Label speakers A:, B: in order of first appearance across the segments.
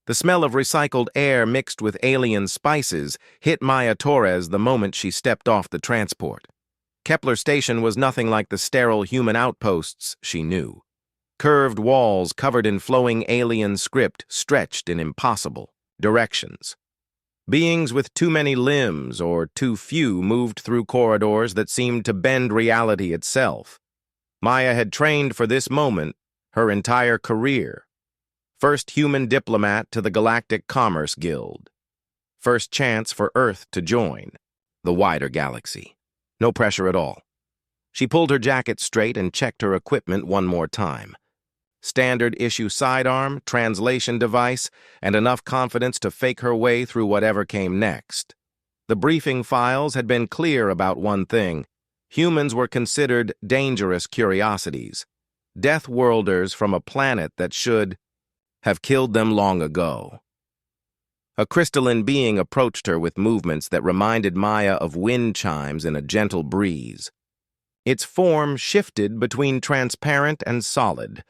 A: The smell of recycled air mixed with alien spices hit Maya Torres the moment she stepped off the transport. Kepler Station was nothing like the sterile human outposts she knew. Curved walls covered in flowing alien script stretched in impossible directions. Beings with too many limbs or too few moved through corridors that seemed to bend reality itself. Maya had trained for this moment her entire career. First human diplomat to the Galactic Commerce Guild. First chance for Earth to join the wider galaxy. No pressure at all. She pulled her jacket straight and checked her equipment one more time. Standard issue sidearm, translation device, and enough confidence to fake her way through whatever came next. The briefing files had been clear about one thing. Humans were considered dangerous curiosities. Deathworlders from a planet that should have killed them long ago. A crystalline being approached her with movements that reminded Maya of wind chimes in a gentle breeze. Its form shifted between transparent and solid,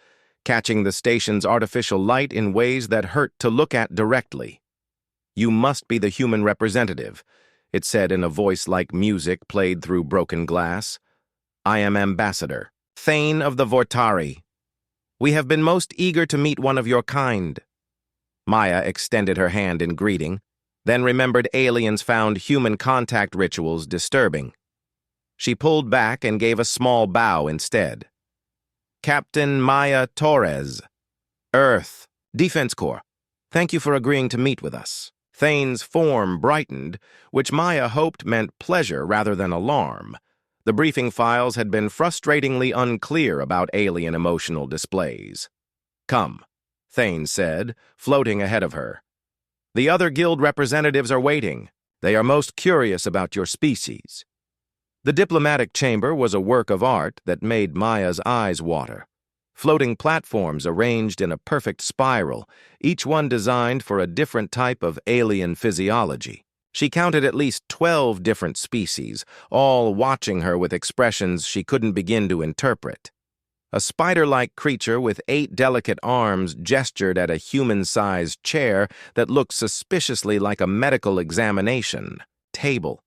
A: catching the station's artificial light in ways that hurt to look at directly. "You must be the human representative," it said in a voice like music played through broken glass. "I am Ambassador Thane of the Vortari. We have been most eager to meet one of your kind." Maya extended her hand in greeting, then remembered aliens found human contact rituals disturbing. She pulled back and gave a small bow instead. "Captain Maya Torres, Earth, Defense Corps. Thank you for agreeing to meet with us." Thane's form brightened, which Maya hoped meant pleasure rather than alarm. The briefing files had been frustratingly unclear about alien emotional displays. "Come," Thane said, floating ahead of her. "The other guild representatives are waiting. They are most curious about your species." The diplomatic chamber was a work of art that made Maya's eyes water. Floating platforms arranged in a perfect spiral, each one designed for a different type of alien physiology. She counted at least 12 different species, all watching her with expressions she couldn't begin to interpret. A spider-like creature with 8 delicate arms gestured at a human-sized chair that looked suspiciously like a medical examination table.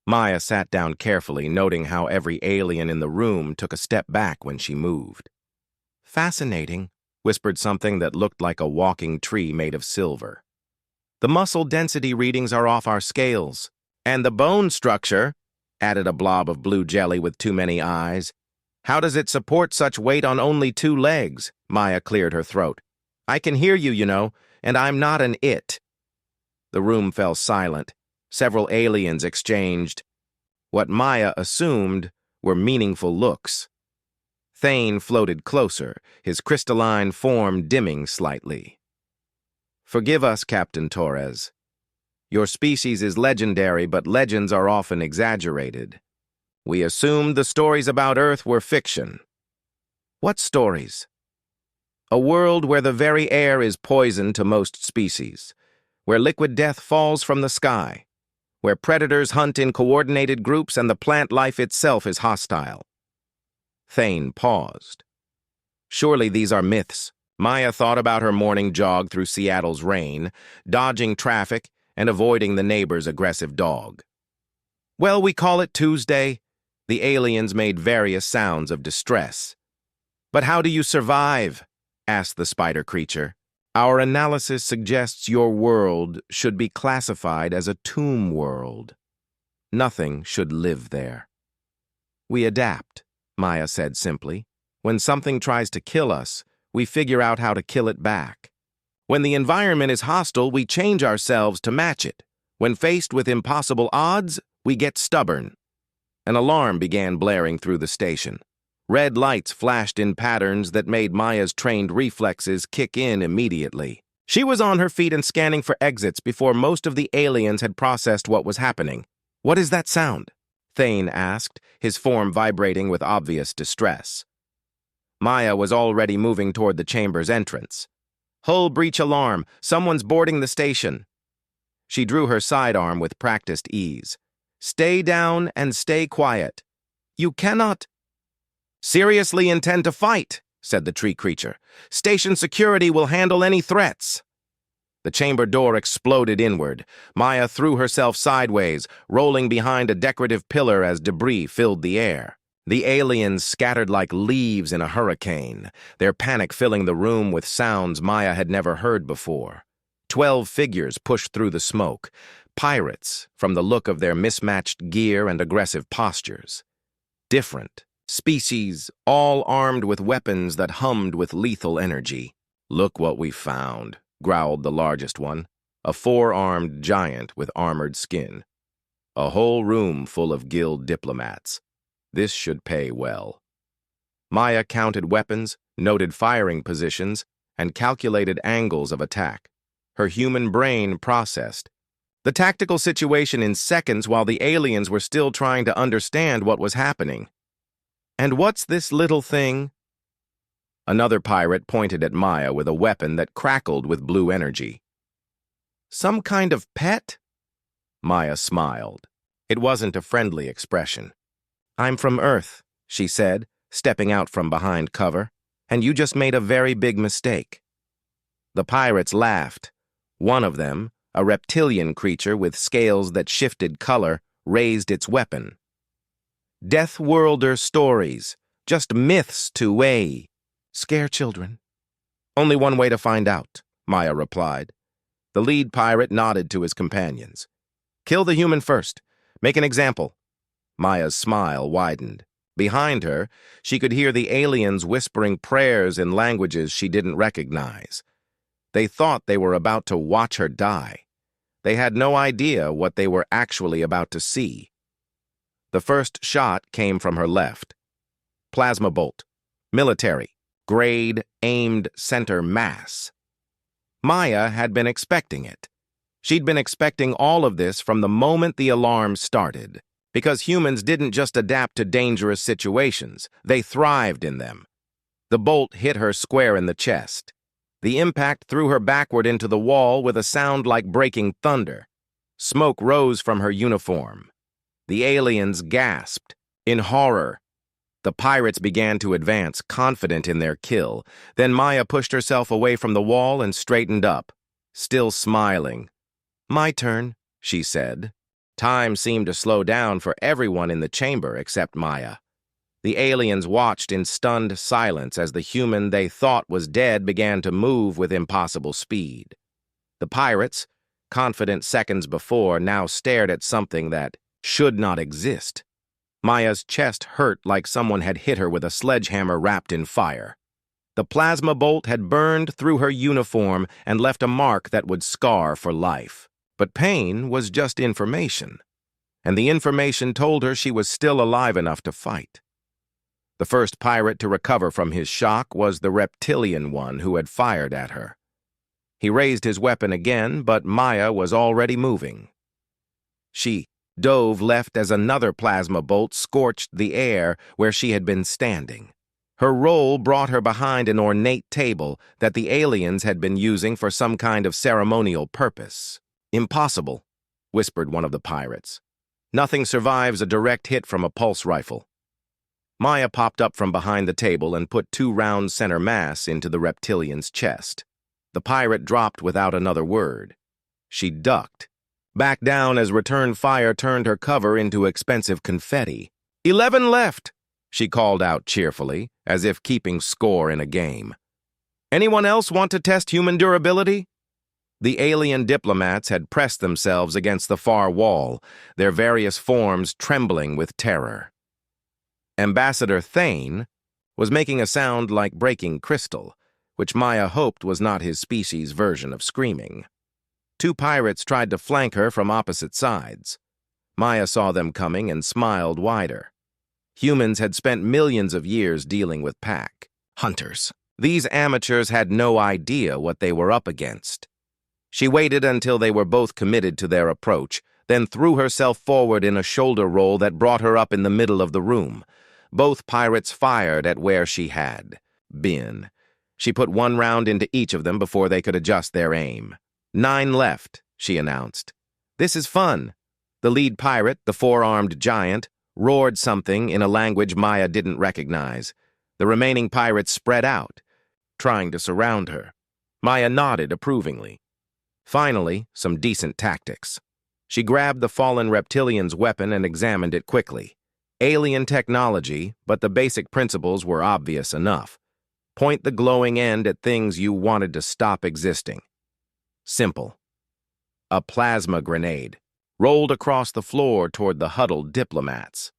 A: Maya sat down carefully, noting how every alien in the room took a step back when she moved. "Fascinating," whispered something that looked like a walking tree made of silver. "The muscle density readings are off our scales. And the bone structure," added a blob of blue jelly with too many eyes. "How does it support such weight on only 2 legs?" Maya cleared her throat. "I can hear you, you know, and I'm not an it." The room fell silent. Several aliens exchanged what Maya assumed were meaningful looks. Thane floated closer, his crystalline form dimming slightly. "Forgive us, Captain Torres. Your species is legendary, but legends are often exaggerated. We assumed the stories about Earth were fiction." "What stories?" "A world where the very air is poison to most species, where liquid death falls from the sky, where predators hunt in coordinated groups and the plant life itself is hostile." Thane paused. Surely these are myths. Maya thought about her morning jog through Seattle's rain, dodging traffic and avoiding the neighbor's aggressive dog. "Well, we call it Tuesday." The aliens made various sounds of distress. "But how do you survive?" asked the spider creature. "Our analysis suggests your world should be classified as a tomb world. Nothing should live there." "We adapt," Maya said simply. "When something tries to kill us, we figure out how to kill it back. When the environment is hostile, we change ourselves to match it. When faced with impossible odds, we get stubborn." An alarm began blaring through the station. Red lights flashed in patterns that made Maya's trained reflexes kick in immediately. She was on her feet and scanning for exits before most of the aliens had processed what was happening. "What is that sound?" Thane asked, his form vibrating with obvious distress. Maya was already moving toward the chamber's entrance. "Hull breach alarm. Someone's boarding the station." She drew her sidearm with practiced ease. "Stay down and stay quiet. You cannot—" "Seriously intend to fight," said the tree creature. "Station security will handle any threats." The chamber door exploded inward. Maya threw herself sideways, rolling behind a decorative pillar as debris filled the air. The aliens scattered like leaves in a hurricane, their panic filling the room with sounds Maya had never heard before. 12 figures pushed through the smoke, pirates from the look of their mismatched gear and aggressive postures. Different species, all armed with weapons that hummed with lethal energy. "Look what we found," growled the largest one, a four-armed giant with armored skin. "A whole room full of guild diplomats. This should pay well." Maya counted weapons, noted firing positions, and calculated angles of attack. Her human brain processed the tactical situation in seconds while the aliens were still trying to understand what was happening. "And what's this little thing?" Another pirate pointed at Maya with a weapon that crackled with blue energy. "Some kind of pet?" Maya smiled. It wasn't a friendly expression. "I'm from Earth," she said, stepping out from behind cover, "and you just made a very big mistake." The pirates laughed. One of them, a reptilian creature with scales that shifted color, raised its weapon. "Deathworlder stories, just myths to weigh. Scare children." "Only one way to find out," Maya replied. The lead pirate nodded to his companions. "Kill the human first. Make an example." Maya's smile widened. Behind her, she could hear the aliens whispering prayers in languages she didn't recognize. They thought they were about to watch her die. They had no idea what they were actually about to see. The first shot came from her left. Plasma bolt. Military. Grade, aimed, center mass. Maya had been expecting it. She'd been expecting all of this from the moment the alarm started, because humans didn't just adapt to dangerous situations, they thrived in them. The bolt hit her square in the chest. The impact threw her backward into the wall with a sound like breaking thunder. Smoke rose from her uniform. The aliens gasped in horror. The pirates began to advance, confident in their kill. Then Maya pushed herself away from the wall and straightened up, still smiling. "My turn," she said. Time seemed to slow down for everyone in the chamber except Maya. The aliens watched in stunned silence as the human they thought was dead began to move with impossible speed. The pirates, confident seconds before, now stared at something that should not exist. Maya's chest hurt like someone had hit her with a sledgehammer wrapped in fire. The plasma bolt had burned through her uniform and left a mark that would scar for life. But pain was just information, and the information told her she was still alive enough to fight. The first pirate to recover from his shock was the reptilian one who had fired at her. He raised his weapon again, but Maya was already moving. She dove left as another plasma bolt scorched the air where she had been standing. Her roll brought her behind an ornate table that the aliens had been using for some kind of ceremonial purpose. "Impossible," whispered one of the pirates. "Nothing survives a direct hit from a pulse rifle." Maya popped up from behind the table and put 2 rounds center mass into the reptilian's chest. The pirate dropped without another word. She ducked, back down as return fire turned her cover into expensive confetti. 11 left, she called out cheerfully, as if keeping score in a game. "Anyone else want to test human durability?" The alien diplomats had pressed themselves against the far wall, their various forms trembling with terror. Ambassador Thane was making a sound like breaking crystal, which Maya hoped was not his species' version of screaming. 2 pirates tried to flank her from opposite sides. Maya saw them coming and smiled wider. Humans had spent millions of years dealing with pack hunters. These amateurs had no idea what they were up against. She waited until they were both committed to their approach, then threw herself forward in a shoulder roll that brought her up in the middle of the room. Both pirates fired at where she had been. She put 1 round into each of them before they could adjust their aim. 9 left, she announced. "This is fun." The lead pirate, the 4-armed giant, roared something in a language Maya didn't recognize. The remaining pirates spread out, trying to surround her. Maya nodded approvingly. Finally, some decent tactics. She grabbed the fallen reptilian's weapon and examined it quickly. Alien technology, but the basic principles were obvious enough. Point the glowing end at things you wanted to stop existing. Simple. A plasma grenade rolled across the floor toward the huddled diplomats.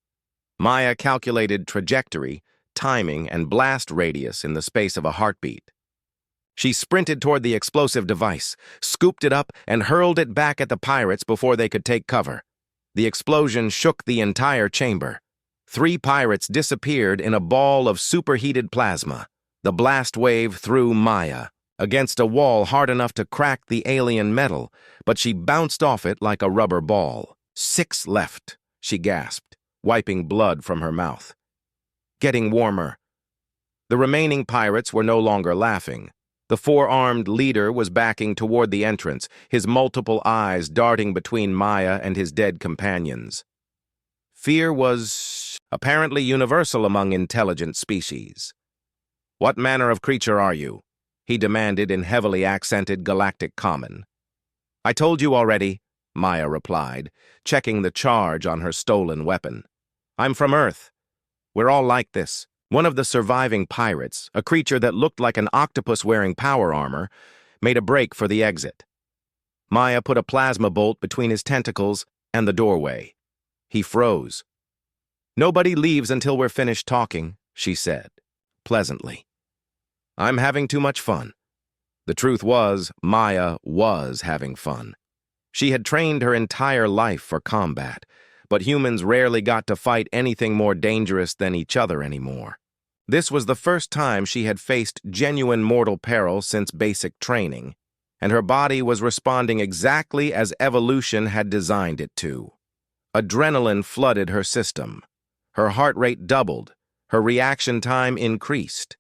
A: Maya calculated trajectory, timing, and blast radius in the space of a heartbeat. She sprinted toward the explosive device, scooped it up, and hurled it back at the pirates before they could take cover. The explosion shook the entire chamber. 3 pirates disappeared in a ball of superheated plasma. The blast wave threw Maya against a wall hard enough to crack the alien metal, but she bounced off it like a rubber ball. 6 left, she gasped, wiping blood from her mouth. Getting warmer. The remaining pirates were no longer laughing. The 4-armed leader was backing toward the entrance, his multiple eyes darting between Maya and his dead companions. Fear was apparently universal among intelligent species. "What manner of creature are you?" he demanded in heavily accented galactic common. "I told you already," Maya replied, checking the charge on her stolen weapon. "I'm from Earth. We're all like this." One of the surviving pirates, a creature that looked like an octopus wearing power armor, made a break for the exit. Maya put a plasma bolt between his tentacles and the doorway. He froze. "Nobody leaves until we're finished talking," she said, pleasantly. "I'm having too much fun." The truth was, Maya was having fun. She had trained her entire life for combat, but humans rarely got to fight anything more dangerous than each other anymore. This was the first time she had faced genuine mortal peril since basic training, and her body was responding exactly as evolution had designed it to. Adrenaline flooded her system. Her heart rate doubled. Her reaction time increased.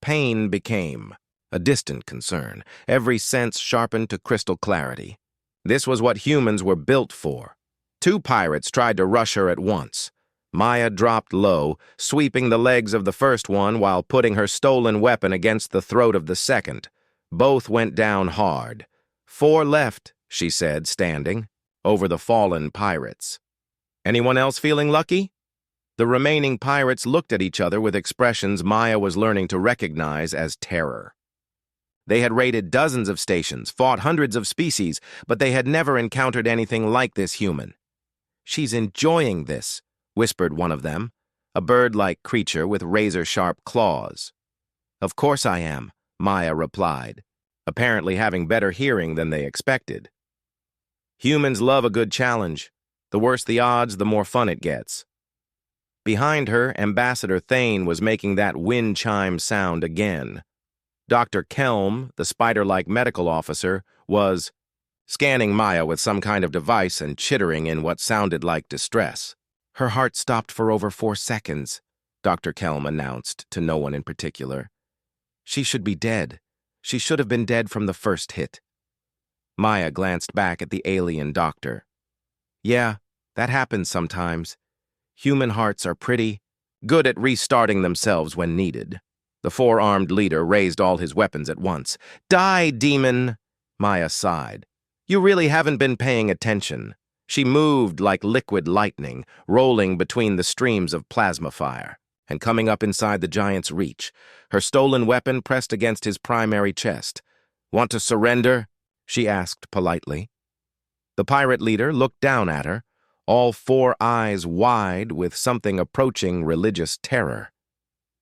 A: Pain became a distant concern, every sense sharpened to crystal clarity. This was what humans were built for. 2 pirates tried to rush her at once. Maya dropped low, sweeping the legs of the first one while putting her stolen weapon against the throat of the second. Both went down hard. 4 left, she said, standing, over the fallen pirates. "Anyone else feeling lucky?" The remaining pirates looked at each other with expressions Maya was learning to recognize as terror. They had raided dozens of stations, fought hundreds of species, but they had never encountered anything like this human. "She's enjoying this," whispered one of them, a bird-like creature with razor-sharp claws. "Of course I am," Maya replied, apparently having better hearing than they expected. Humans love a good challenge. The worse the odds, the more fun it gets. Behind her, Ambassador Thane was making that wind chime sound again. Dr. Kelm, the spider-like medical officer, was scanning Maya with some kind of device and chittering in what sounded like distress. "Her heart stopped for over 4 seconds, Dr. Kelm announced to no one in particular. "She should be dead. She should have been dead from the first hit." Maya glanced back at the alien doctor. "Yeah, that happens sometimes. Human hearts are pretty good at restarting themselves when needed." The 4-armed leader raised all his weapons at once. "Die, demon!" Maya sighed. "You really haven't been paying attention." She moved like liquid lightning, rolling between the streams of plasma fire, and coming up inside the giant's reach, her stolen weapon pressed against his primary chest. "Want to surrender?" she asked politely. The pirate leader looked down at her, all 4 eyes wide with something approaching religious terror.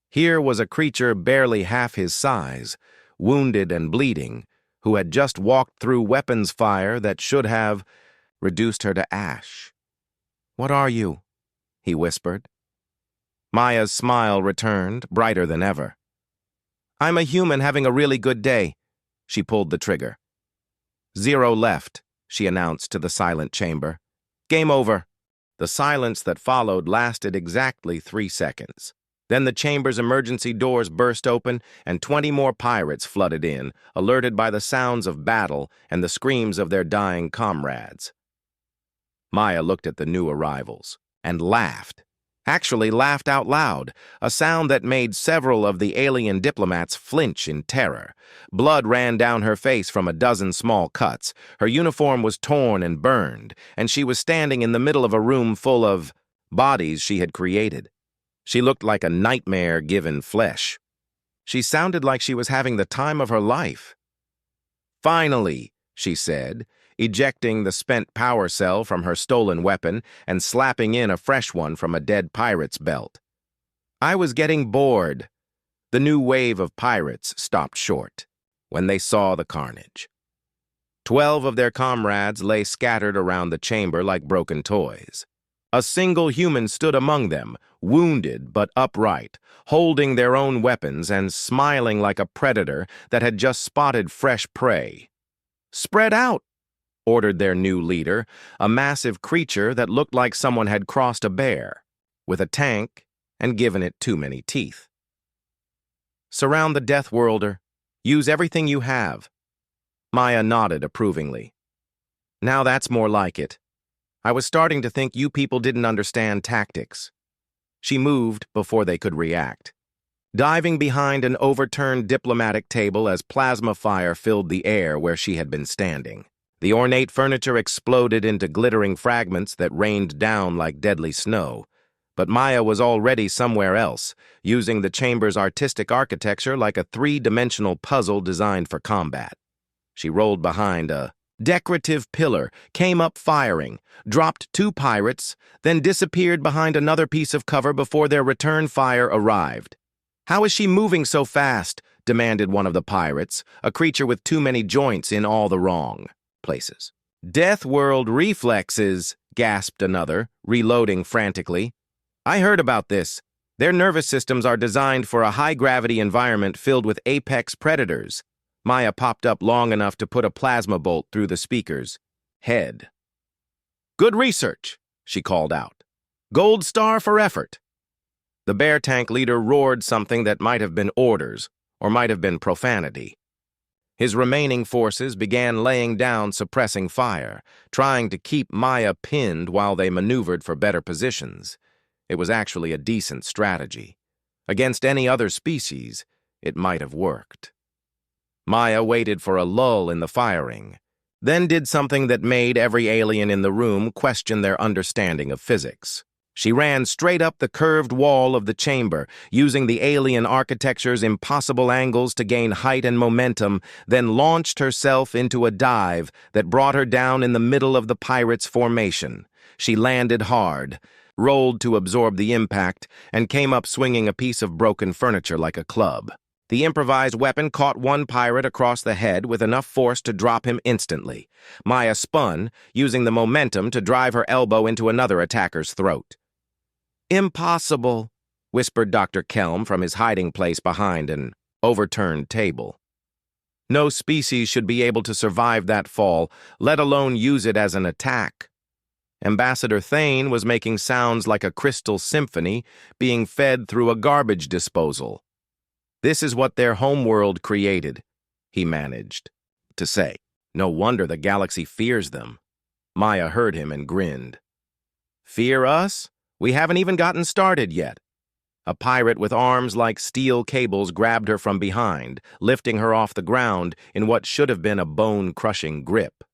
A: Here was a creature barely half his size, wounded and bleeding, who had just walked through weapons fire that should have reduced her to ash. "What are you?" he whispered. Maya's smile returned, brighter than ever. "I'm a human having a really good day." She pulled the trigger. 0 left, she announced to the silent chamber. "Game over." The silence that followed lasted exactly 3 seconds. Then the chamber's emergency doors burst open and 20 more pirates flooded in, alerted by the sounds of battle and the screams of their dying comrades. Maya looked at the new arrivals and laughed. actually laughed out loud, a sound that made several of the alien diplomats flinch in terror. Blood ran down her face from a dozen small cuts. Her uniform was torn and burned, and she was standing in the middle of a room full of bodies she had created. She looked like a nightmare given flesh. She sounded like she was having the time of her life. "Finally," she said, ejecting the spent power cell from her stolen weapon and slapping in a fresh one from a dead pirate's belt. "I was getting bored." The new wave of pirates stopped short when they saw the carnage. 12 of their comrades lay scattered around the chamber like broken toys. A single human stood among them, wounded but upright, holding their own weapons and smiling like a predator that had just spotted fresh prey. "Spread out," ordered their new leader, a massive creature that looked like someone had crossed a bear, with a tank and given it too many teeth. "Surround the Deathworlder. Use everything you have." Maya nodded approvingly. "Now that's more like it. I was starting to think you people didn't understand tactics." She moved before they could react, diving behind an overturned diplomatic table as plasma fire filled the air where she had been standing. The ornate furniture exploded into glittering fragments that rained down like deadly snow. But Maya was already somewhere else, using the chamber's artistic architecture like a three-dimensional puzzle designed for combat. She rolled behind a decorative pillar, came up firing, dropped 2 pirates, then disappeared behind another piece of cover before their return fire arrived. "How is she moving so fast?" demanded one of the pirates, a creature with too many joints in all the wrong places. "Deathworld reflexes," gasped another, reloading frantically. "I heard about this. Their nervous systems are designed for a high-gravity environment filled with apex predators." Maya popped up long enough to put a plasma bolt through the speaker's head. "Good research," she called out. "Gold star for effort." The bear tank leader roared something that might have been orders, or might have been profanity. His remaining forces began laying down suppressing fire, trying to keep Maya pinned while they maneuvered for better positions. It was actually a decent strategy. Against any other species, it might have worked. Maya waited for a lull in the firing, then did something that made every alien in the room question their understanding of physics. She ran straight up the curved wall of the chamber, using the alien architecture's impossible angles to gain height and momentum, then launched herself into a dive that brought her down in the middle of the pirates' formation. She landed hard, rolled to absorb the impact, and came up swinging a piece of broken furniture like a club. The improvised weapon caught one pirate across the head with enough force to drop him instantly. Maya spun, using the momentum to drive her elbow into another attacker's throat. "Impossible," whispered Dr. Kelm from his hiding place behind an overturned table. "No species should be able to survive that fall, let alone use it as an attack." Ambassador Thane was making sounds like a crystal symphony being fed through a garbage disposal. "This is what their homeworld created," he managed to say. "No wonder the galaxy fears them." Maya heard him and grinned. "Fear us? We haven't even gotten started yet." A pirate with arms like steel cables grabbed her from behind, lifting her off the ground in what should have been a bone-crushing grip.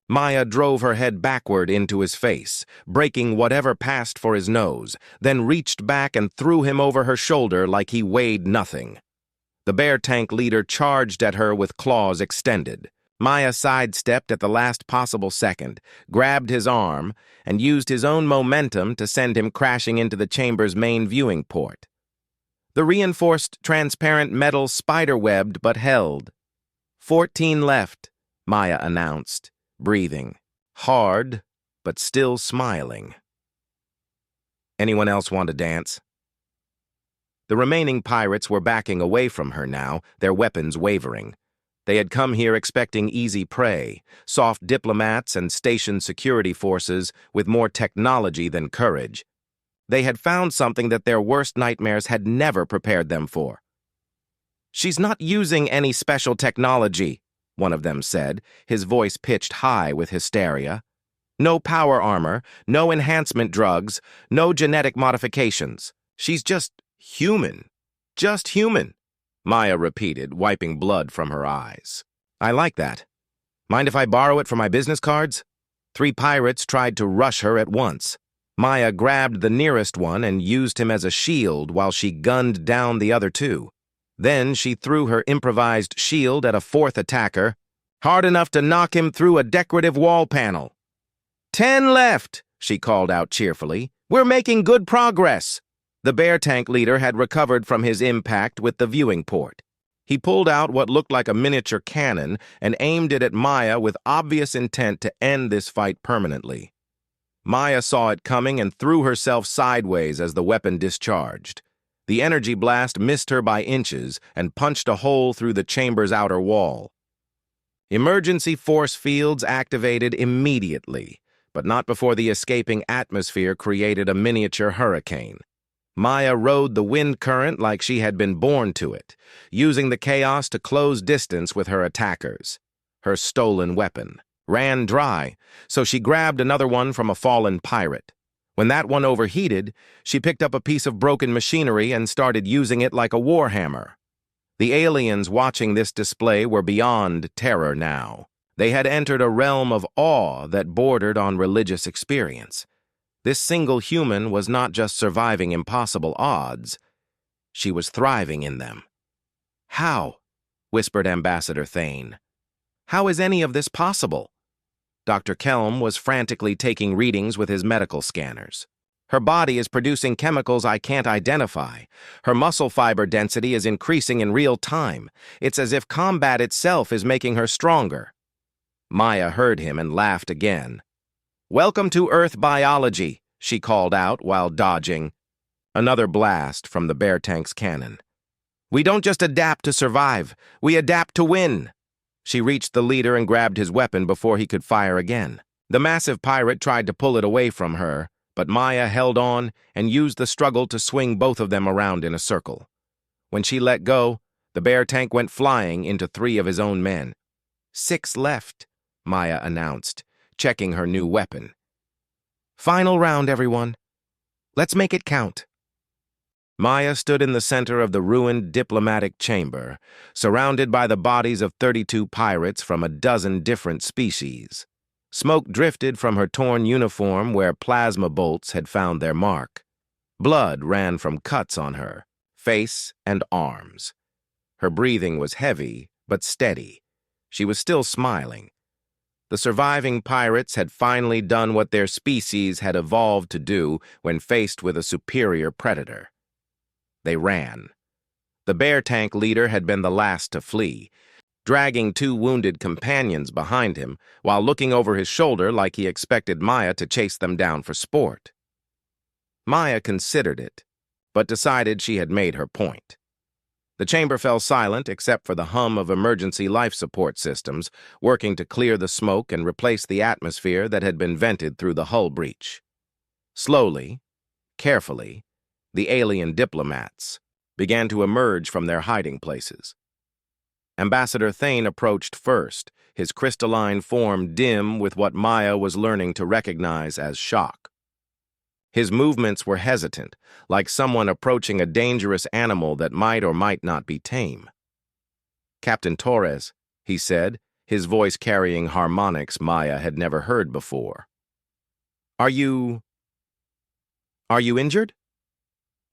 A: Maya drove her head backward into his face, breaking whatever passed for his nose, then reached back and threw him over her shoulder like he weighed nothing. The bear tank leader charged at her with claws extended. Maya sidestepped at the last possible second, grabbed his arm, and used his own momentum to send him crashing into the chamber's main viewing port. The reinforced transparent metal spider-webbed but held. 14 left, Maya announced, breathing. Hard, but still smiling. "Anyone else want to dance?" The remaining pirates were backing away from her now, their weapons wavering. They had come here expecting easy prey, soft diplomats and station security forces with more technology than courage. They had found something that their worst nightmares had never prepared them for. "She's not using any special technology," one of them said, his voice pitched high with hysteria. No power armor, no enhancement drugs, no genetic modifications. She's just human. Just human, Maya repeated, wiping blood from her eyes. I like that. Mind if I borrow it for my business cards? 3 pirates tried to rush her at once. Maya grabbed the nearest one and used him as a shield while she gunned down the other 2. Then she threw her improvised shield at a 4th attacker, hard enough to knock him through a decorative wall panel. 10 left, she called out cheerfully. We're making good progress. The bear tank leader had recovered from his impact with the viewing port. He pulled out what looked like a miniature cannon and aimed it at Maya with obvious intent to end this fight permanently. Maya saw it coming and threw herself sideways as the weapon discharged. The energy blast missed her by inches and punched a hole through the chamber's outer wall. Emergency force fields activated immediately, but not before the escaping atmosphere created a miniature hurricane. Maya rode the wind current like she had been born to it, using the chaos to close distance with her attackers. Her stolen weapon ran dry, so she grabbed another one from a fallen pirate. When that one overheated, she picked up a piece of broken machinery and started using it like a warhammer. The aliens watching this display were beyond terror now. They had entered a realm of awe that bordered on religious experience. This single human was not just surviving impossible odds, she was thriving in them. How? Whispered Ambassador Thane. How is any of this possible? Dr. Kelm was frantically taking readings with his medical scanners. Her body is producing chemicals I can't identify. Her muscle fiber density is increasing in real time. It's as if combat itself is making her stronger. Maya heard him and laughed again. Welcome to Earth biology, she called out while dodging. Another blast from the bear tank's cannon. We don't just adapt to survive, we adapt to win. She reached the leader and grabbed his weapon before he could fire again. The massive pirate tried to pull it away from her, but Maya held on and used the struggle to swing both of them around in a circle. When she let go, the bear tank went flying into 3 of his own men. 6 left, Maya announced, checking her new weapon. Final round, everyone. Let's make it count. Maya stood in the center of the ruined diplomatic chamber, surrounded by the bodies of 32 pirates from a dozen different species. Smoke drifted from her torn uniform where plasma bolts had found their mark. Blood ran from cuts on her, face and arms. Her breathing was heavy, but steady. She was still smiling. The surviving pirates had finally done what their species had evolved to do when faced with a superior predator. They ran. The bear tank leader had been the last to flee, dragging 2 wounded companions behind him while looking over his shoulder like he expected Maya to chase them down for sport. Maya considered it, but decided she had made her point. The chamber fell silent except for the hum of emergency life support systems working to clear the smoke and replace the atmosphere that had been vented through the hull breach. Slowly, carefully, the alien diplomats began to emerge from their hiding places. Ambassador Thane approached first, his crystalline form dim with what Maya was learning to recognize as shock. His movements were hesitant, like someone approaching a dangerous animal that might or might not be tame. Captain Torres, he said, his voice carrying harmonics Maya had never heard before. Are you injured?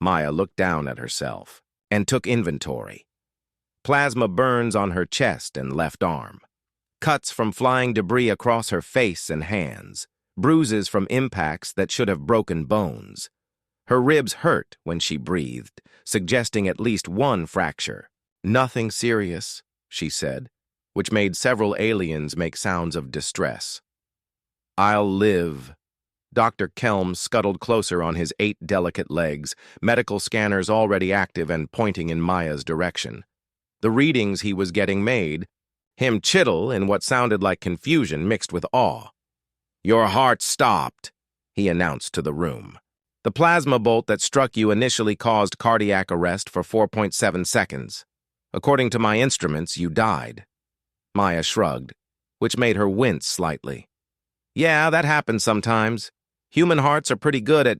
A: Maya looked down at herself and took inventory. Plasma burns on her chest and left arm. Cuts from flying debris across her face and hands. Bruises from impacts that should have broken bones. Her ribs hurt when she breathed, suggesting at least 1 fracture. Nothing serious, she said, which made several aliens make sounds of distress. I'll live. Dr. Kelm scuttled closer on his 8 delicate legs, medical scanners already active and pointing in Maya's direction. The readings he was getting made him chittle in what sounded like confusion mixed with awe. Your heart stopped, he announced to the room. The plasma bolt that struck you initially caused cardiac arrest for 4.7 seconds. According to my instruments, you died. Maya shrugged, which made her wince slightly. Yeah, that happens sometimes. Human hearts are pretty good at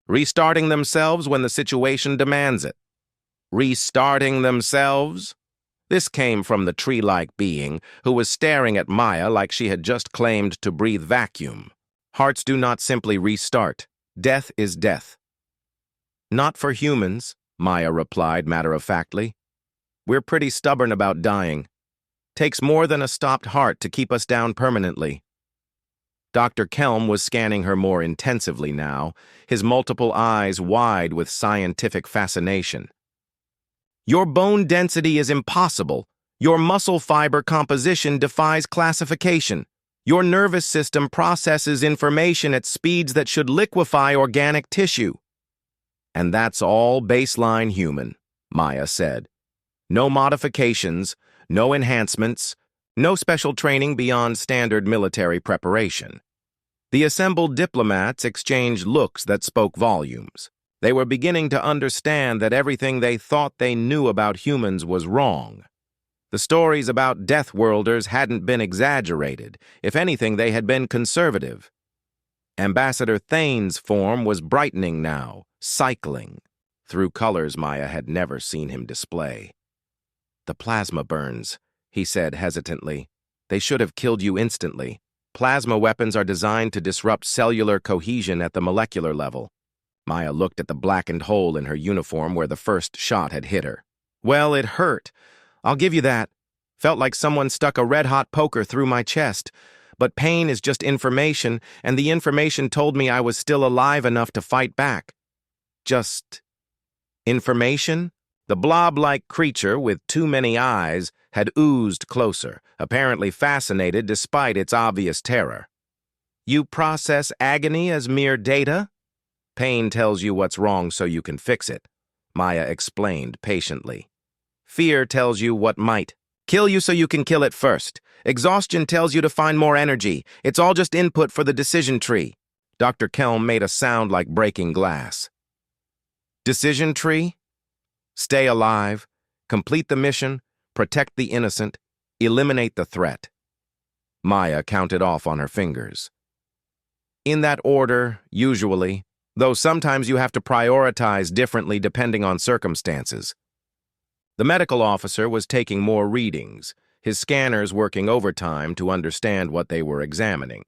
A: restarting themselves when the situation demands it. Restarting themselves? This came from the tree-like being who was staring at Maya like she had just claimed to breathe vacuum. Hearts do not simply restart. Death is death. Not for humans, Maya replied matter-of-factly. We're pretty stubborn about dying. Takes more than a stopped heart to keep us down permanently. Dr. Kelm was scanning her more intensively now, his multiple eyes wide with scientific fascination. Your bone density is impossible. Your muscle fiber composition defies classification. Your nervous system processes information at speeds that should liquefy organic tissue. And that's all baseline human, Maya said. No modifications, no enhancements, no special training beyond standard military preparation. The assembled diplomats exchanged looks that spoke volumes. They were beginning to understand that everything they thought they knew about humans was wrong. The stories about deathworlders hadn't been exaggerated. If anything, they had been conservative. Ambassador Thane's form was brightening now, cycling, through colors Maya had never seen him display. The plasma burns, he said hesitantly. They should have killed you instantly. Plasma weapons are designed to disrupt cellular cohesion at the molecular level. Maya looked at the blackened hole in her uniform where the first shot had hit her. Well, it hurt. I'll give you that. Felt like someone stuck a red-hot poker through my chest. But pain is just information, and the information told me I was still alive enough to fight back. Just information? The blob-like creature with too many eyes had oozed closer, apparently fascinated despite its obvious terror. You process agony as mere data? Pain tells you what's wrong so you can fix it, Maya explained patiently. Fear tells you what might kill you so you can kill it first. Exhaustion tells you to find more energy. It's all just input for the decision tree. Dr. Kelm made a sound like breaking glass. Decision tree? Stay alive, complete the mission, protect the innocent, eliminate the threat. Maya counted off on her fingers. In that order, usually, though sometimes you have to prioritize differently depending on circumstances. The medical officer was taking more readings, his scanners working overtime to understand what they were examining.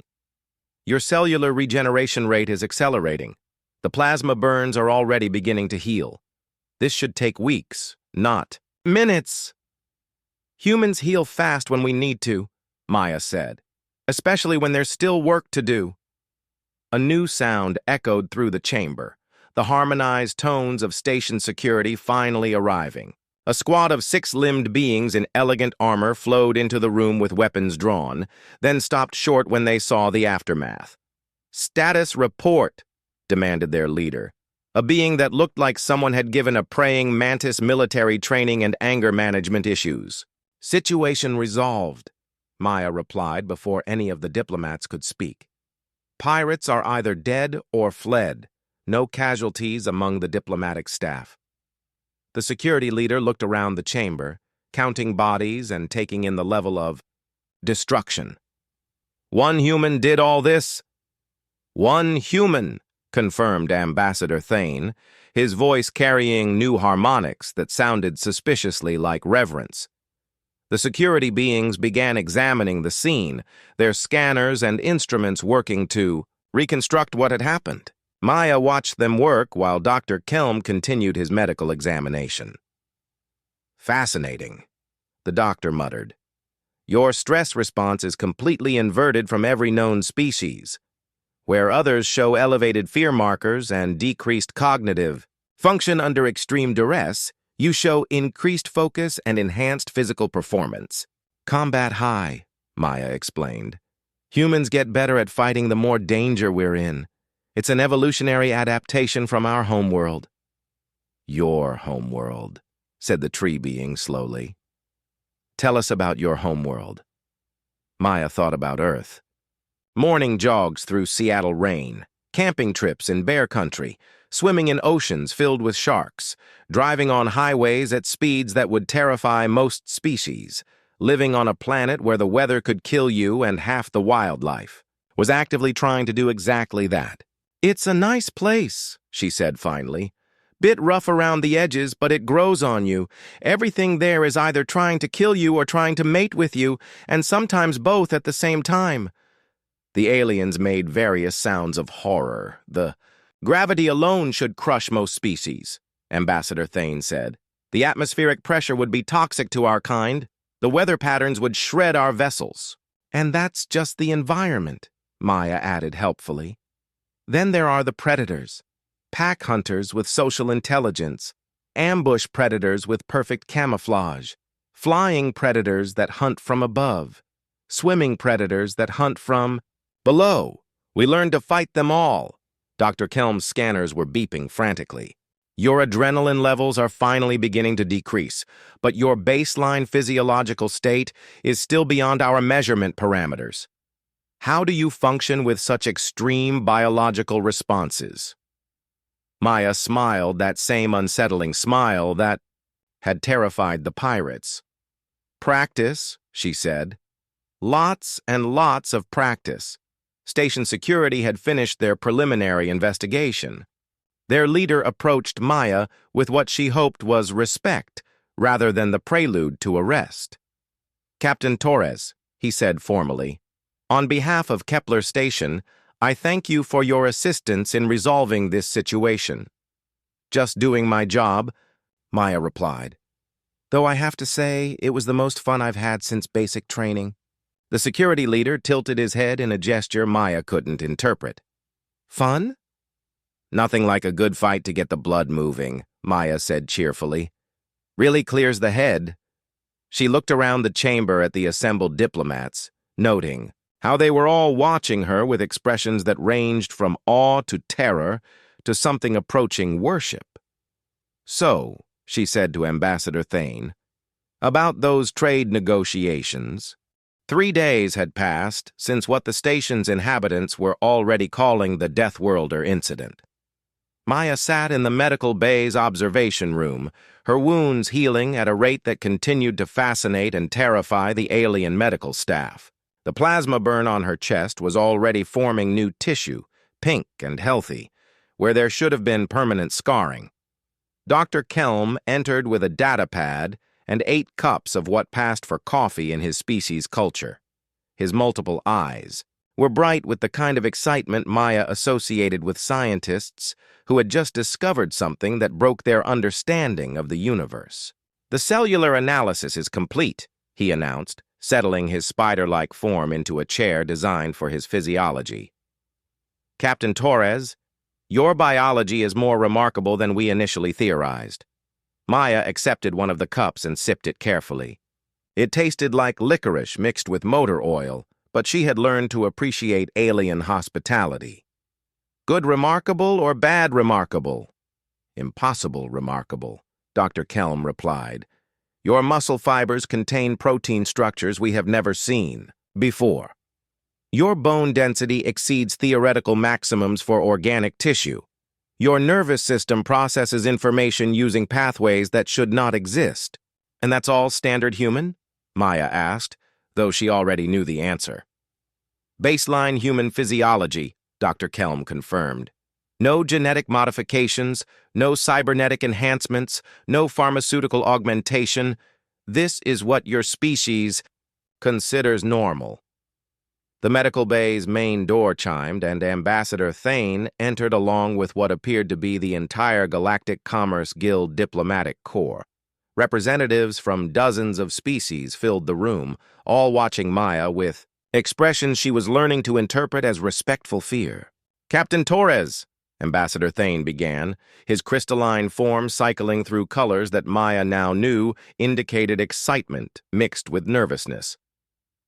A: Your cellular regeneration rate is accelerating. The plasma burns are already beginning to heal. This should take weeks, not minutes. Humans heal fast when we need to, Maya said, especially when there's still work to do. A new sound echoed through the chamber, the harmonized tones of station security finally arriving. A squad of six-limbed beings in elegant armor flowed into the room with weapons drawn, then stopped short when they saw the aftermath. "Status report," demanded their leader, a being that looked like someone had given a praying mantis military training and anger management issues. "Situation resolved," Maya replied before any of the diplomats could speak. "Pirates are either dead or fled. No casualties among the diplomatic staff." The security leader looked around the chamber, counting bodies and taking in the level of destruction. "One human did all this?" "One human," confirmed Ambassador Thane, his voice carrying new harmonics that sounded suspiciously like reverence. The security beings began examining the scene, their scanners and instruments working to reconstruct what had happened. Maya watched them work while Dr. Kelm continued his medical examination. "Fascinating," the doctor muttered. "Your stress response is completely inverted from every known species. Where others show elevated fear markers and decreased cognitive function under extreme duress, you show increased focus and enhanced physical performance. Combat high," Maya explained. "Humans get better at fighting the more danger we're in. It's an evolutionary adaptation from our homeworld." "Your homeworld," said the tree being slowly. "Tell us about your homeworld." Maya thought about Earth. Morning jogs through Seattle rain, camping trips in bear country, swimming in oceans filled with sharks, driving on highways at speeds that would terrify most species, living on a planet where the weather could kill you and half the wildlife. was actively trying to do exactly that. "It's a nice place," she said finally. "Bit rough around the edges, but it grows on you. Everything there is either trying to kill you or trying to mate with you, and sometimes both at the same time." The aliens made various sounds of horror. "The gravity alone should crush most species," Ambassador Thane said. "The atmospheric pressure would be toxic to our kind. The weather patterns would shred our vessels." "And that's just the environment," Maya added helpfully. "Then there are the predators. Pack hunters with social intelligence, ambush predators with perfect camouflage, flying predators that hunt from above, swimming predators that hunt from below. We learned to fight them all." Dr. Kelm's scanners were beeping frantically. "Your adrenaline levels are finally beginning to decrease, but your baseline physiological state is still beyond our measurement parameters. How do you function with such extreme biological responses?" Maya smiled that same unsettling smile that had terrified the pirates. "Practice," she said. "Lots and lots of practice." Station security had finished their preliminary investigation. Their leader approached Maya with what she hoped was respect, rather than the prelude to arrest. "Captain Torres," he said formally, "on behalf of Kepler Station, I thank you for your assistance in resolving this situation." "Just doing my job," Maya replied. "Though I have to say, it was the most fun I've had since basic training." The security leader tilted his head in a gesture Maya couldn't interpret. "Fun?" "Nothing like a good fight to get the blood moving," Maya said cheerfully. "Really clears the head." She looked around the chamber at the assembled diplomats, noting how they were all watching her with expressions that ranged from awe to terror to something approaching worship. "So," she said to Ambassador Thane, "about those trade negotiations." 3 days had passed since what the station's inhabitants were already calling the Deathworlder incident. Maya sat in the medical bay's observation room, her wounds healing at a rate that continued to fascinate and terrify the alien medical staff. The plasma burn on her chest was already forming new tissue, pink and healthy, where there should have been permanent scarring. Dr. Kelm entered with a data pad and 8 cups of what passed for coffee in his species culture. His multiple eyes were bright with the kind of excitement Maya associated with scientists who had just discovered something that broke their understanding of the universe. "The cellular analysis is complete," he announced, settling his spider-like form into a chair designed for his physiology. "Captain Torres, your biology is more remarkable than we initially theorized." Maya accepted one of the cups and sipped it carefully. It tasted like licorice mixed with motor oil, but she had learned to appreciate alien hospitality. "Good remarkable or bad remarkable?" "Impossible remarkable," Dr. Kelm replied. "Your muscle fibers contain protein structures we have never seen before. Your bone density exceeds theoretical maximums for organic tissue. Your nervous system processes information using pathways that should not exist." "And that's all standard human?" Maya asked, though she already knew the answer. "Baseline human physiology," Dr. Kelm confirmed. "No genetic modifications, no cybernetic enhancements, no pharmaceutical augmentation. This is what your species considers normal." The medical bay's main door chimed, and Ambassador Thane entered along with what appeared to be the entire Galactic Commerce Guild diplomatic corps. Representatives from dozens of species filled the room, all watching Maya with expressions she was learning to interpret as respectful fear. "Captain Torres," Ambassador Thane began, his crystalline form cycling through colors that Maya now knew indicated excitement mixed with nervousness.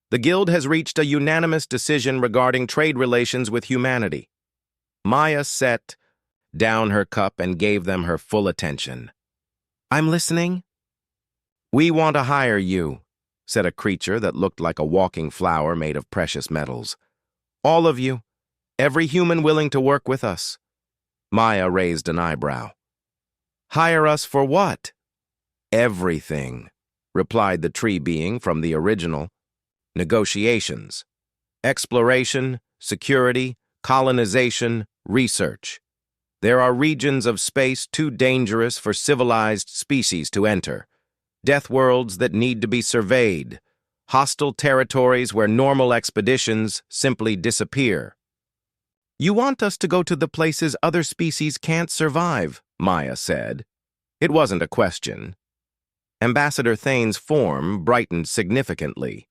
A: "The Guild has reached a unanimous decision regarding trade relations with humanity." Maya set down her cup and gave them her full attention. "I'm listening." "We want to hire you," said a creature that looked like a walking flower made of precious metals. "All of you. Every human willing to work with us." Maya raised an eyebrow. "Hire us for what?" "Everything," replied the tree being from the original. "Negotiations." Exploration, security, colonization, research. There are regions of space too dangerous for civilized species to enter. Deathworlds that need to be surveyed. Hostile territories where normal expeditions simply disappear. You want us to go to the places other species can't survive, Maya said. It wasn't a question. Ambassador Thane's form brightened significantly.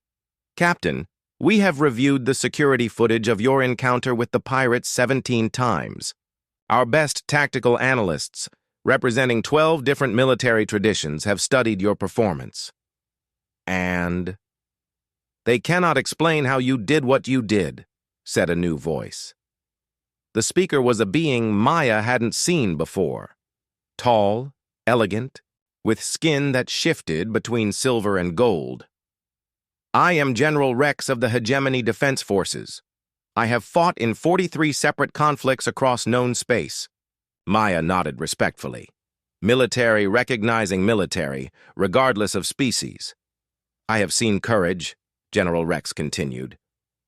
A: Captain, we have reviewed the security footage of your encounter with the pirates 17 times. Our best tactical analysts, representing 12 different military traditions, have studied your performance. And they cannot explain how you did what you did, said a new voice. The speaker was a being Maya hadn't seen before. Tall, elegant, with skin that shifted between silver and gold. I am General Rex of the Hegemony Defense Forces. I have fought in 43 separate conflicts across known space. Maya nodded respectfully. Military recognizing military, regardless of species. I have seen courage, General Rex continued.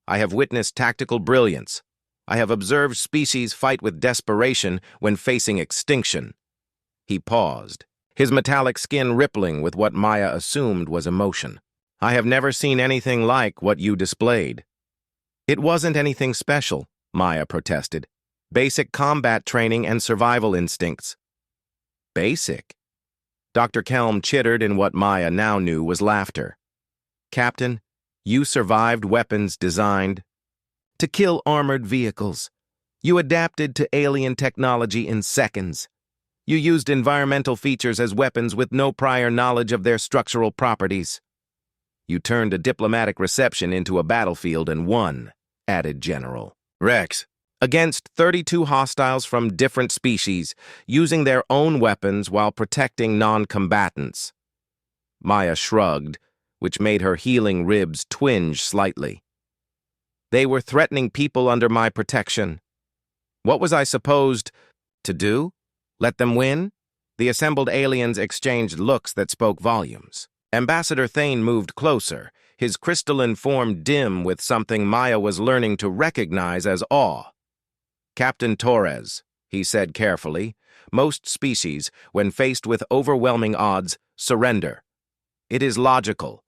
A: I have witnessed tactical brilliance. I have observed species fight with desperation when facing extinction. He paused, his metallic skin rippling with what Maya assumed was emotion. I have never seen anything like what you displayed. It wasn't anything special, Maya protested. Basic combat training and survival instincts. Basic? Dr. Kelm chittered in what Maya now knew was laughter. Captain, you survived weapons designed to kill armored vehicles. You adapted to alien technology in seconds. You used environmental features as weapons with no prior knowledge of their structural properties. You turned a diplomatic reception into a battlefield and won, added General Rex, against 32 hostiles from different species, using their own weapons while protecting non-combatants. Maya shrugged, which made her healing ribs twinge slightly. They were threatening people under my protection. What was I supposed to do? Let them win? The assembled aliens exchanged looks that spoke volumes. Ambassador Thane moved closer, his crystalline form dim with something Maya was learning to recognize as awe. Captain Torres, he said carefully, most species, when faced with overwhelming odds, surrender. It is logical.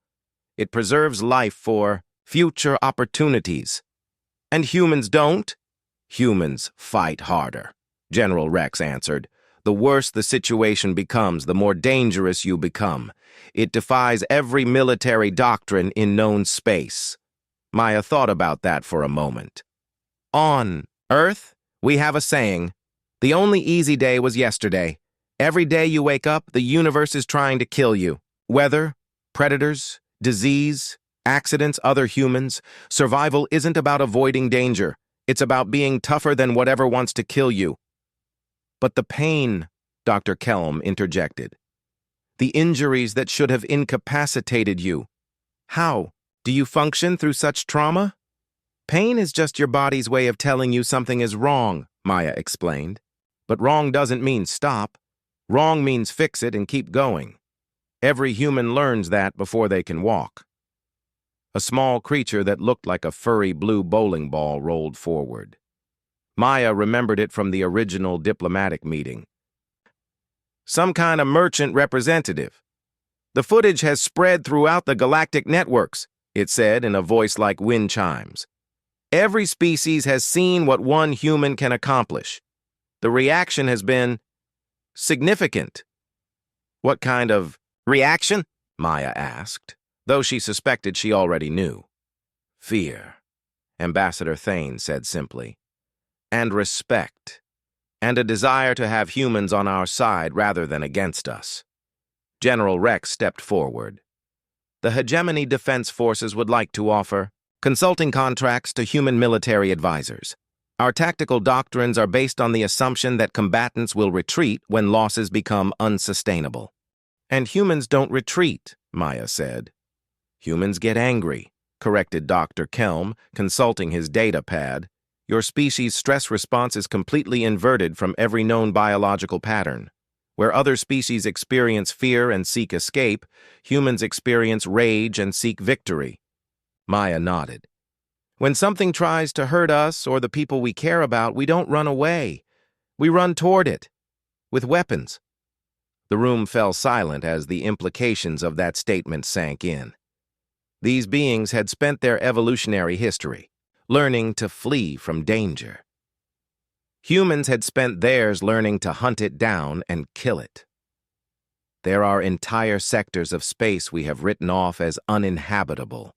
A: It preserves life for future opportunities. And humans don't? Humans fight harder, General Rex answered. The worse the situation becomes, the more dangerous you become. It defies every military doctrine in known space. Maya thought about that for a moment. On Earth, we have a saying, the only easy day was yesterday. Every day you wake up, the universe is trying to kill you. Weather, predators, disease, accidents, other humans. Survival isn't about avoiding danger. It's about being tougher than whatever wants to kill you. But the pain, Dr. Kelm interjected. The injuries that should have incapacitated you. How? Do you function through such trauma? Pain is just your body's way of telling you something is wrong, Maya explained. But wrong doesn't mean stop. Wrong means fix it and keep going. Every human learns that before they can walk. A small creature that looked like a furry blue bowling ball rolled forward. Maya remembered it from the original diplomatic meeting. Some kind of merchant representative. The footage has spread throughout the galactic networks, it said in a voice like wind chimes. Every species has seen what one human can accomplish. The reaction has been significant. What kind of reaction? Maya asked, though she suspected she already knew. Fear, Ambassador Thane said simply. And respect, and a desire to have humans on our side rather than against us. General Rex stepped forward. The Hegemony Defense Forces would like to offer consulting contracts to human military advisors. Our tactical doctrines are based on the assumption that combatants will retreat when losses become unsustainable. And humans don't retreat, Maya said. Humans get angry, corrected Dr. Kelm, consulting his data pad. Your species' stress response is completely inverted from every known biological pattern. Where other species experience fear and seek escape, humans experience rage and seek victory. Maya nodded. When something tries to hurt us or the people we care about, we don't run away. We run toward it, with weapons. The room fell silent as the implications of that statement sank in. These beings had spent their evolutionary history learning to flee from danger. Humans had spent theirs learning to hunt it down and kill it. There are entire sectors of space we have written off as uninhabitable,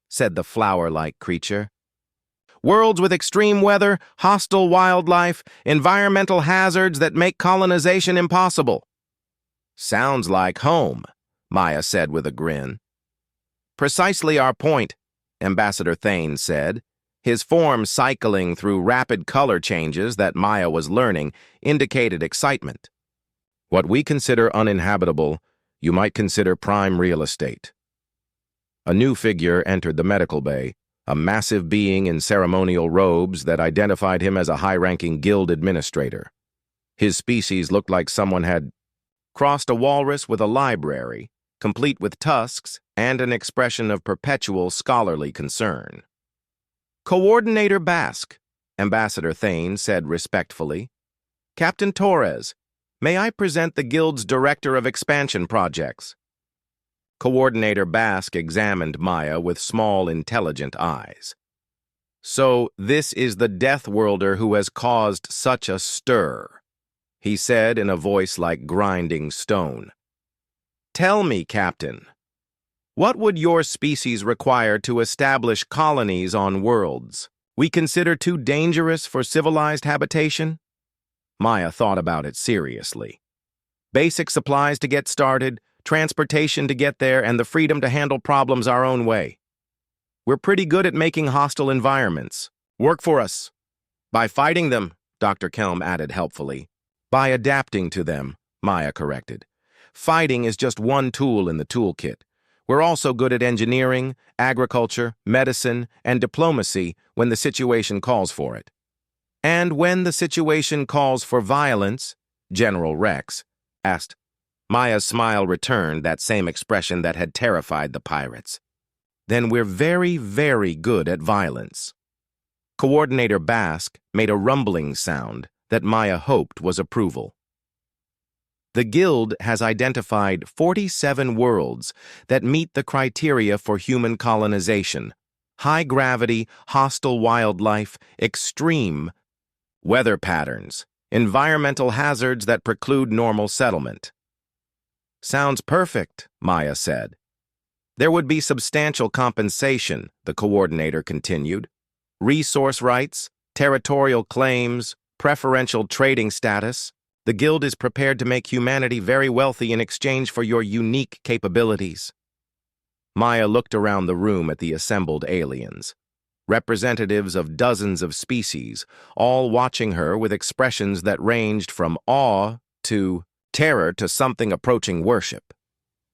A: said the flower-like creature. Worlds with extreme weather, hostile wildlife, environmental hazards that make colonization impossible. Sounds like home, Maya said with a grin. Precisely our point, Ambassador Thane said. His form cycling through rapid color changes that Maya was learning indicated excitement. What we consider uninhabitable, you might consider prime real estate. A new figure entered the medical bay, a massive being in ceremonial robes that identified him as a high-ranking guild administrator. His species looked like someone had crossed a walrus with a library, complete with tusks and an expression of perpetual scholarly concern. Coordinator Basque, Ambassador Thane said respectfully. Captain Torres, may I present the Guild's Director of Expansion Projects? Coordinator Basque examined Maya with small, intelligent eyes. So this is the Deathworlder who has caused such a stir, he said in a voice like grinding stone. Tell me, Captain, what would your species require to establish colonies on worlds we consider too dangerous for civilized habitation? Maya thought about it seriously. Basic supplies to get started, transportation to get there, and the freedom to handle problems our own way. We're pretty good at making hostile environments. Work for us. By fighting them, Dr. Kelm added helpfully. By adapting to them, Maya corrected. Fighting is just one tool in the toolkit. We're also good at engineering, agriculture, medicine, and diplomacy when the situation calls for it. And when the situation calls for violence, General Rex asked. Maya's smile returned that same expression that had terrified the pirates. Then we're very, very good at violence. Coordinator Basque made a rumbling sound that Maya hoped was approval. The Guild has identified 47 worlds that meet the criteria for human colonization. High gravity, hostile wildlife, extreme weather patterns, environmental hazards that preclude normal settlement. Sounds perfect, Maya said. There would be substantial compensation, the coordinator continued. Resource rights, territorial claims, preferential trading status. The Guild is prepared to make humanity very wealthy in exchange for your unique capabilities. Maya looked around the room at the assembled aliens, representatives of dozens of species, all watching her with expressions that ranged from awe to terror to something approaching worship.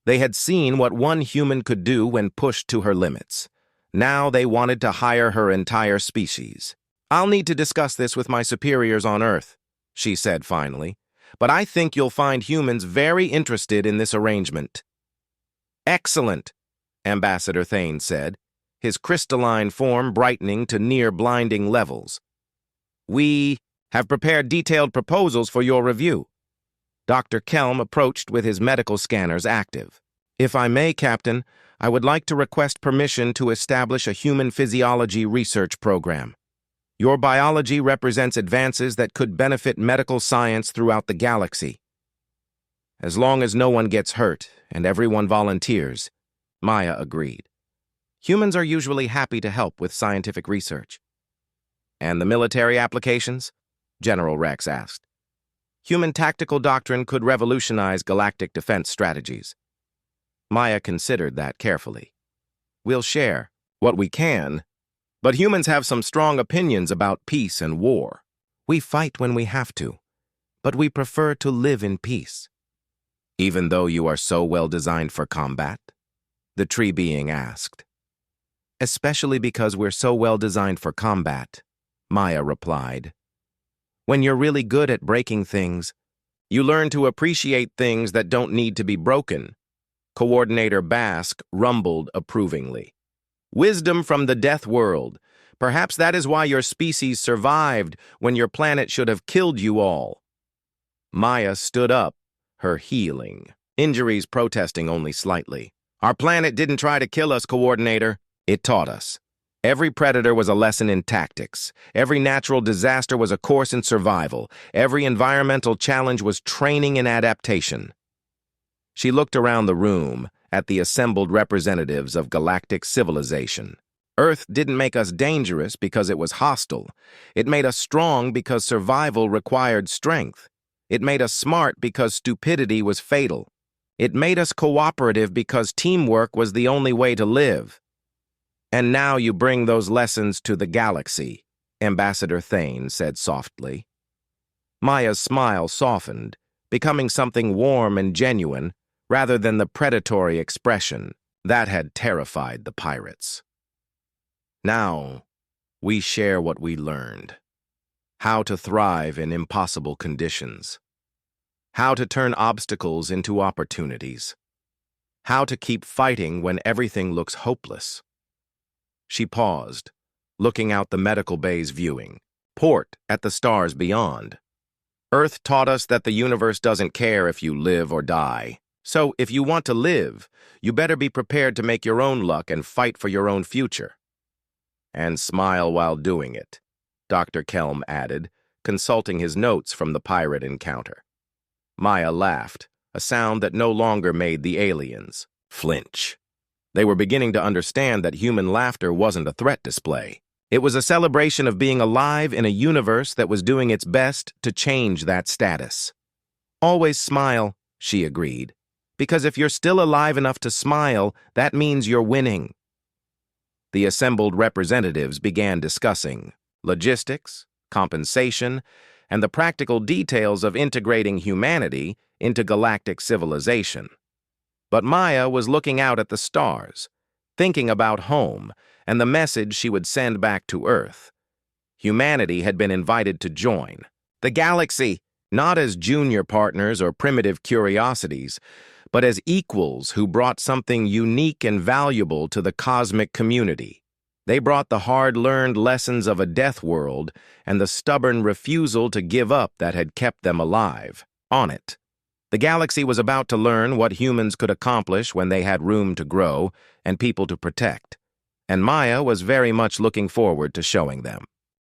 A: They had seen what one human could do when pushed to her limits. Now they wanted to hire her entire species. I'll need to discuss this with my superiors on Earth, she said finally, but I think you'll find humans very interested in this arrangement. Excellent, Ambassador Thane said, his crystalline form brightening to near blinding levels. We have prepared detailed proposals for your review. Dr. Kelm approached with his medical scanners active. If I may, Captain, I would like to request permission to establish a human physiology research program. Your biology represents advances that could benefit medical science throughout the galaxy. As long as no one gets hurt and everyone volunteers, Maya agreed. Humans are usually happy to help with scientific research. And the military applications? General Rex asked. Human tactical doctrine could revolutionize galactic defense strategies. Maya considered that carefully. We'll share what we can, but humans have some strong opinions about peace and war. We fight when we have to, but we prefer to live in peace. Even though you are so well designed for combat? The tree being asked. Especially because we're so well designed for combat, Maya replied. When you're really good at breaking things, you learn to appreciate things that don't need to be broken. Coordinator Basque rumbled approvingly. Wisdom from the death world. Perhaps that is why your species survived when your planet should have killed you all. Maya stood up, her healing. Injuries protesting only slightly. Our planet didn't try to kill us, Coordinator. It taught us. Every predator was a lesson in tactics. Every natural disaster was a course in survival. Every environmental challenge was training in adaptation. She looked around the room at the assembled representatives of galactic civilization. Earth didn't make us dangerous because it was hostile. It made us strong because survival required strength. It made us smart because stupidity was fatal. It made us cooperative because teamwork was the only way to live. And now you bring those lessons to the galaxy, Ambassador Thane said softly. Maya's smile softened, becoming something warm and genuine, rather than the predatory expression that had terrified the pirates. Now, we share what we learned. How to thrive in impossible conditions. How to turn obstacles into opportunities. How to keep fighting when everything looks hopeless. She paused, looking out the medical bay's viewing, port at the stars beyond. Earth taught us that the universe doesn't care if you live or die. So if you want to live, you better be prepared to make your own luck and fight for your own future. And smile while doing it, Dr. Kelm added, consulting his notes from the pirate encounter. Maya laughed, a sound that no longer made the aliens flinch. They were beginning to understand that human laughter wasn't a threat display. It was a celebration of being alive in a universe that was doing its best to change that status. Always smile, she agreed, because if you're still alive enough to smile, that means you're winning. The assembled representatives began discussing logistics, compensation, and the practical details of integrating humanity into galactic civilization. But Maya was looking out at the stars, thinking about home and the message she would send back to Earth. Humanity had been invited to join the galaxy, not as junior partners or primitive curiosities, but as equals who brought something unique and valuable to the cosmic community. They brought the hard-learned lessons of a death world and the stubborn refusal to give up that had kept them alive, on it. The galaxy was about to learn what humans could accomplish when they had room to grow and people to protect, and Maya was very much looking forward to showing them.